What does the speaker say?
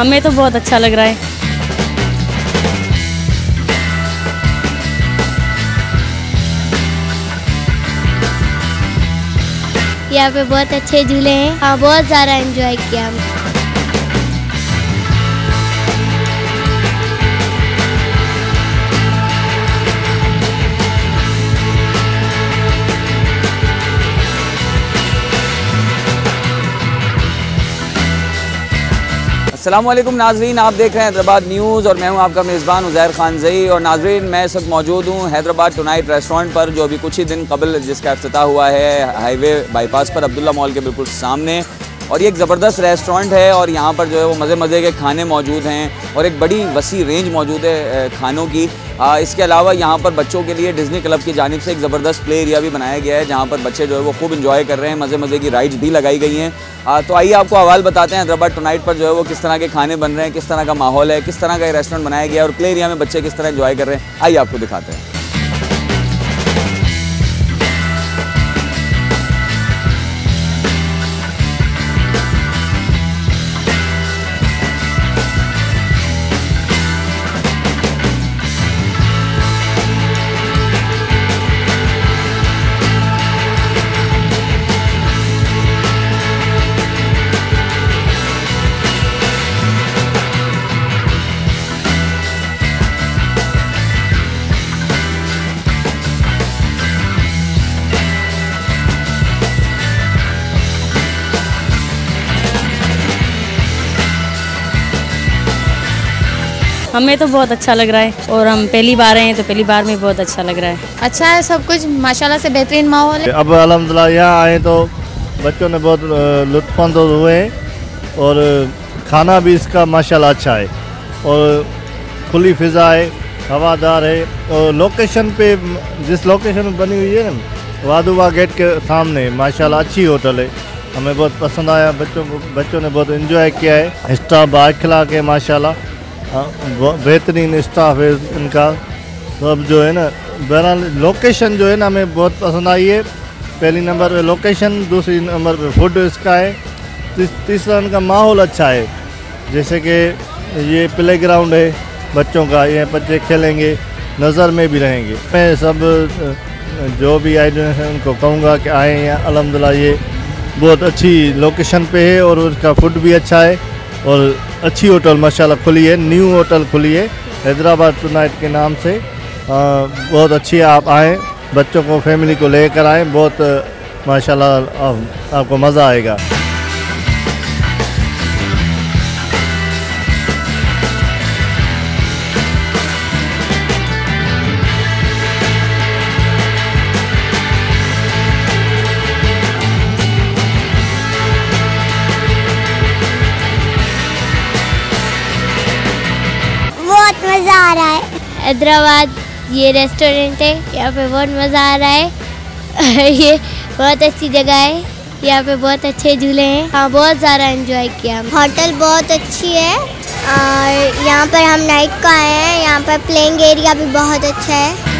हमें तो बहुत अच्छा लग रहा है। यहाँ पे बहुत अच्छे झूले हैं। हाँ, बहुत ज़्यादा एंजॉय किया हम। अस्सलामुअलैकुम नाजरीन, आप देख रहे हैं हैदराबाद न्यूज़ और मैं हूं आपका मेज़बान उज़ैर खान ज़ई। और नाजरीन, मैं इस वक्त मौजूद हूं हैदराबाद टुनाइट रेस्टोरेंट पर, जो अभी कुछ ही दिन कबल जिसका इफ्तिताह हुआ है हाईवे बाईपास पर अब्दुल्ला मॉल के बिल्कुल सामने। और ये एक ज़बरदस्त रेस्टोरेंट है और यहाँ पर जो है वो मज़े मज़े के खाने मौजूद हैं और एक बड़ी वसी रेंज मौजूद है खानों की। इसके अलावा यहाँ पर बच्चों के लिए डिज़नी क्लब की जानिब से एक ज़बरदस्त प्ले एरिया भी बनाया गया है, जहाँ पर बच्चे जो है वो खूब इंजॉय कर रहे हैं। मज़े मज़े की राइड्स भी लगाई गई हैं। तो आइए आपको अहवाल बताते हैं हैदराबाद टुनाइट पर जो है वो किस तरह के खाने बन रहे हैं, किस तरह का माहौल है, किस तरह का ये रेस्टोरेंट बनाया गया है और प्ले एरिया में बच्चे किस तरह इंजॉय कर रहे हैं। आइए आपको दिखाते हैं। हमें तो बहुत अच्छा लग रहा है और हम पहली बार आए हैं तो पहली बार में बहुत अच्छा लग रहा है। अच्छा है, सब कुछ माशाल्लाह से बेहतरीन माहौल है। अब अल्हम्दुलिल्लाह यहाँ आए तो बच्चों ने बहुत लुत्फ़अंदोज़ हुए हैं और खाना भी इसका माशाल्लाह अच्छा है और खुली फ़िज़ा है, हवादार है। और लोकेशन पे जिस लोकेशन में बनी हुई है ना, वादुवा गेट के सामने, माशाल्लाह अच्छी होटल है। हमें बहुत पसंद आया, बच्चों ने बहुत एंजॉय किया है। स्टाफ बाखिला के माशाल्लाह बेहतरीन स्टाफ है इनका सब जो है ना। बहरहाल लोकेशन जो है ना हमें बहुत पसंद आई है। पहली नंबर पे लोकेशन, दूसरी नंबर पे फूड इसका है, तीसरा इनका माहौल अच्छा है। जैसे कि ये प्ले ग्राउंड है बच्चों का, ये बच्चे खेलेंगे, नज़र में भी रहेंगे। मैं सब जो भी आए हैं उनको कहूँगा कि आएँ यहाँ। अल्हम्दुलिल्लाह ये बहुत अच्छी लोकेशन पे है और उसका फूड भी अच्छा है और अच्छी होटल माशाल्लाह खुली है, न्यू होटल खुली है हैदराबाद टुनाइट के नाम से। बहुत अच्छी है, आप आएँ, बच्चों को फैमिली को लेकर आएँ, बहुत माशाल्लाह आपको मज़ा आएगा। मज़ा आ रहा है। हैदराबाद ये रेस्टोरेंट है, यहाँ पे बहुत मज़ा आ रहा है। ये बहुत अच्छी जगह है, यहाँ पे बहुत अच्छे झूले हैं। हाँ, बहुत ज़्यादा एंजॉय किया। होटल बहुत अच्छी है और यहाँ पर हम नाइट को आए हैं। यहाँ पर प्लेइंग एरिया भी बहुत अच्छा है।